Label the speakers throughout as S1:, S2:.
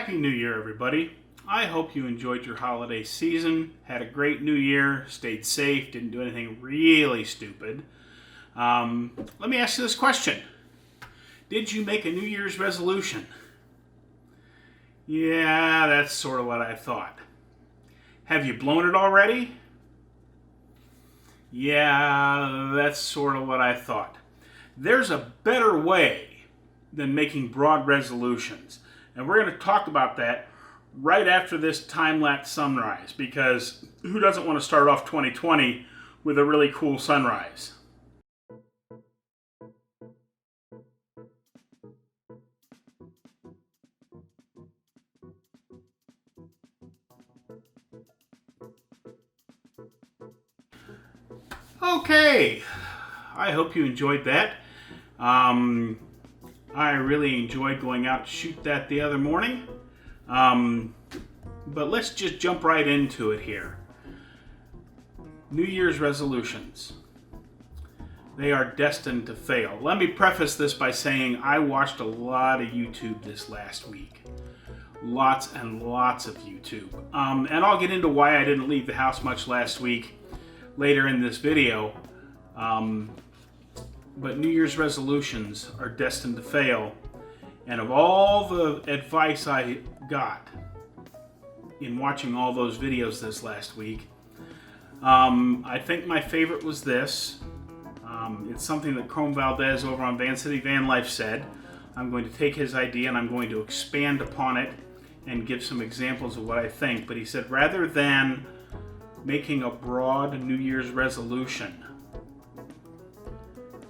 S1: Happy New Year, everybody. I hope you enjoyed your holiday season, had a great New Year, stayed safe, didn't do anything really stupid. Let me ask you this question. Did you make a New Year's resolution? Yeah, that's sort of what I thought. Have you blown it already? Yeah, that's sort of what I thought. There's a better way than making broad resolutions. And we're going to talk about that right after this time-lapse sunrise, because who doesn't want to start off 2020 with a really cool sunrise? Okay, I hope you enjoyed that. I really enjoyed going out to shoot that the other morning. But let's just jump right into it here. New Year's resolutions. They are destined to fail. Let me preface this by saying I watched a lot of YouTube this last week. Lots and lots of YouTube. And I'll get into why I didn't leave the house much last week later in this video. But New Year's resolutions are destined to fail. And of all the advice I got in watching all those videos this last week, I think my favorite was this. It's something that Chrome Valdez over on Van City Van Life said. I'm going to take his idea and I'm going to expand upon it and give some examples of what I think. But he said, rather than making a broad New Year's resolution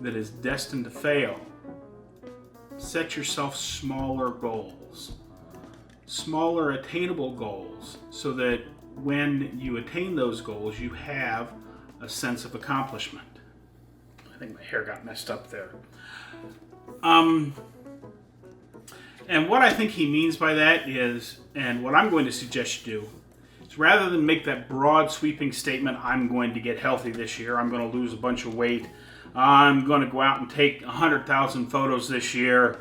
S1: that is destined to fail, set yourself smaller goals. Smaller attainable goals, so that when you attain those goals, you have a sense of accomplishment. I think my hair got messed up there. And what I think he means by that is, and what I'm going to suggest you do, is rather than make that broad sweeping statement, I'm going to get healthy this year, I'm going to lose a bunch of weight, I'm going to go out and take 100,000 photos this year,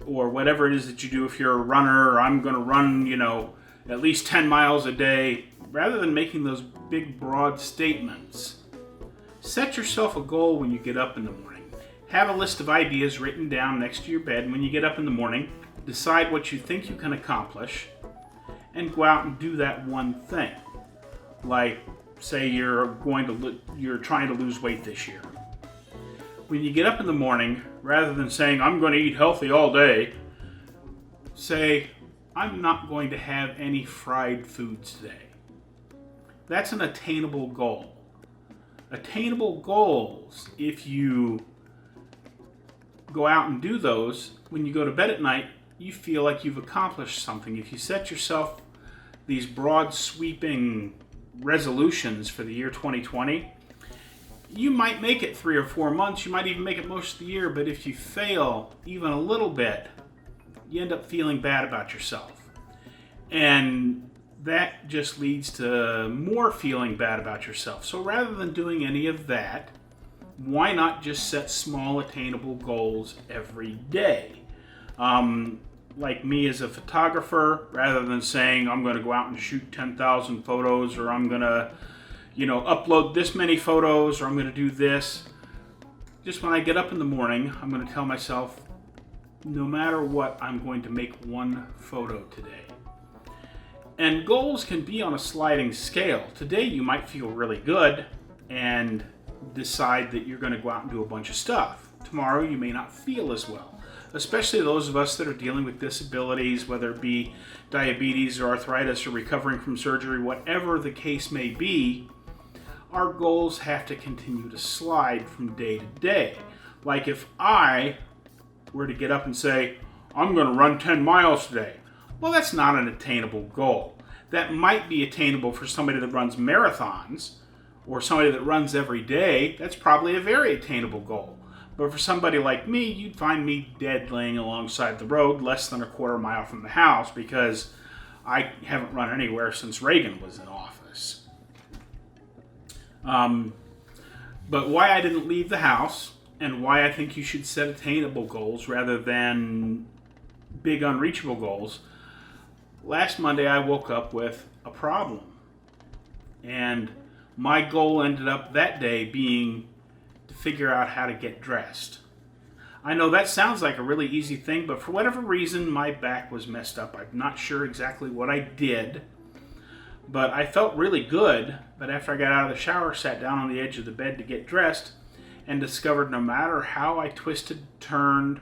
S1: or whatever it is that you do if you're a runner, or I'm going to run, at least 10 miles a day. Rather than making those big, broad statements, set yourself a goal when you get up in the morning. Have a list of ideas written down next to your bed when you get up in the morning. Decide what you think you can accomplish, and go out and do that one thing. Like, say you're trying to lose weight this year. When you get up in the morning, rather than saying, I'm going to eat healthy all day, say, I'm not going to have any fried foods today. That's an attainable goal. Attainable goals, if you go out and do those, when you go to bed at night, you feel like you've accomplished something. If you set yourself these broad sweeping resolutions for the year 2020, you might make it 3 or 4 months, you might even make it most of the year, but if you fail even a little bit, you end up feeling bad about yourself. And that just leads to more feeling bad about yourself. So rather than doing any of that, why not just set small attainable goals every day? Like me as a photographer, rather than saying I'm going to go out and shoot 10,000 photos, or I'm going to upload this many photos, or I'm going to do this. Just when I get up in the morning, I'm going to tell myself, no matter what, I'm going to make one photo today. And goals can be on a sliding scale. Today you might feel really good and decide that you're going to go out and do a bunch of stuff. Tomorrow you may not feel as well. Especially those of us that are dealing with disabilities, whether it be diabetes or arthritis or recovering from surgery, whatever the case may be, our goals have to continue to slide from day to day. Like if I were to get up and say, I'm going to run 10 miles today. Well, that's not an attainable goal. That might be attainable for somebody that runs marathons or somebody that runs every day. That's probably a very attainable goal. But for somebody like me, you'd find me dead laying alongside the road less than a quarter mile from the house, because I haven't run anywhere since Reagan was in office. But why I didn't leave the house, and why I think you should set attainable goals rather than big unreachable goals. Last Monday I woke up with a problem. And my goal ended up that day being to figure out how to get dressed. I know that sounds like a really easy thing, but for whatever reason, my back was messed up. I'm not sure exactly what I did, but I felt really good. But after I got out of the shower, sat down on the edge of the bed to get dressed, and discovered no matter how I twisted, turned,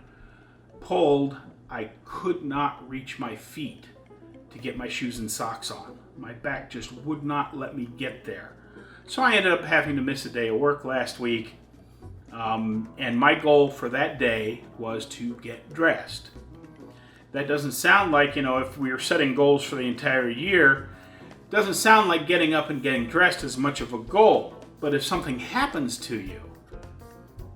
S1: pulled, I could not reach my feet to get my shoes and socks on. My back just would not let me get there. So I ended up having to miss a day of work last week. And my goal for that day was to get dressed. That doesn't sound like, if we were setting goals for the entire year, it doesn't sound like getting up and getting dressed is much of a goal. But if something happens to you,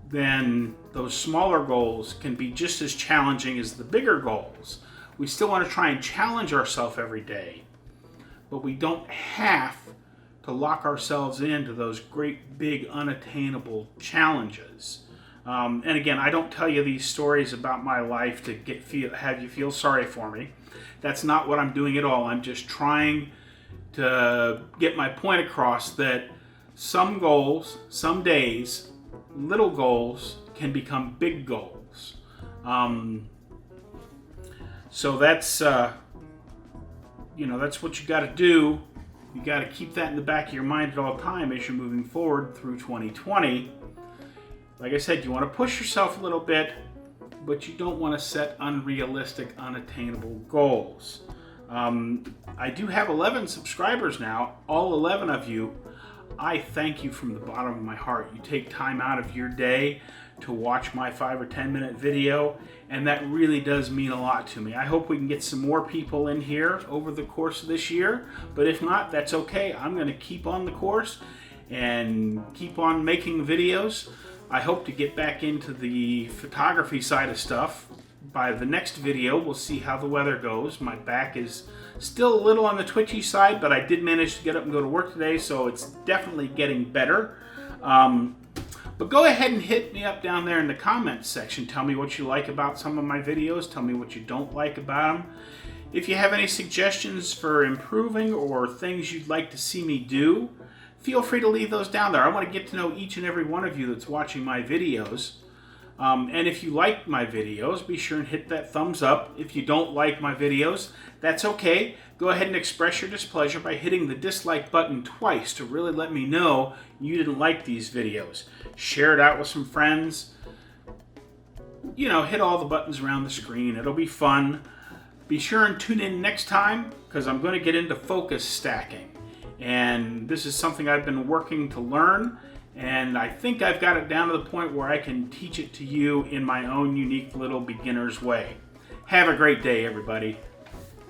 S1: then those smaller goals can be just as challenging as the bigger goals. We still want to try and challenge ourselves every day, but we don't have to lock ourselves into those great, big, unattainable challenges. And again, I don't tell you these stories about my life to have you feel sorry for me. That's not what I'm doing at all. I'm just trying to get my point across that some goals, some days, little goals can become big goals. So that's that's what you got to do. You got to keep that in the back of your mind at all time as you're moving forward through 2020. Like I said, you want to push yourself a little bit, but you don't want to set unrealistic, unattainable goals. I do have 11 subscribers now. All 11 of you, I thank you from the bottom of my heart. You take time out of your day to watch my 5 or 10 minute video, and that really does mean a lot to me. I hope we can get some more people in here over the course of this year, but if not, that's okay. I'm going to keep on the course and keep on making videos. I hope to get back into the photography side of stuff. By the next video, we'll see how the weather goes. My back is still a little on the twitchy side, but I did manage to get up and go to work today, so it's definitely getting better. But go ahead and hit me up down there in the comments section. Tell me what you like about some of my videos. Tell me what you don't like about them. If you have any suggestions for improving or things you'd like to see me do, feel free to leave those down there. I want to get to know each and every one of you that's watching my videos. And if you like my videos, be sure and hit that thumbs up. If you don't like my videos, that's okay. Go ahead and express your displeasure by hitting the dislike button twice to really let me know you didn't like these videos. Share it out with some friends. Hit all the buttons around the screen. It'll be fun. Be sure and tune in next time, because I'm going to get into focus stacking. And this is something I've been working to learn. And I think I've got it down to the point where I can teach it to you in my own unique little beginner's way. Have a great day, everybody.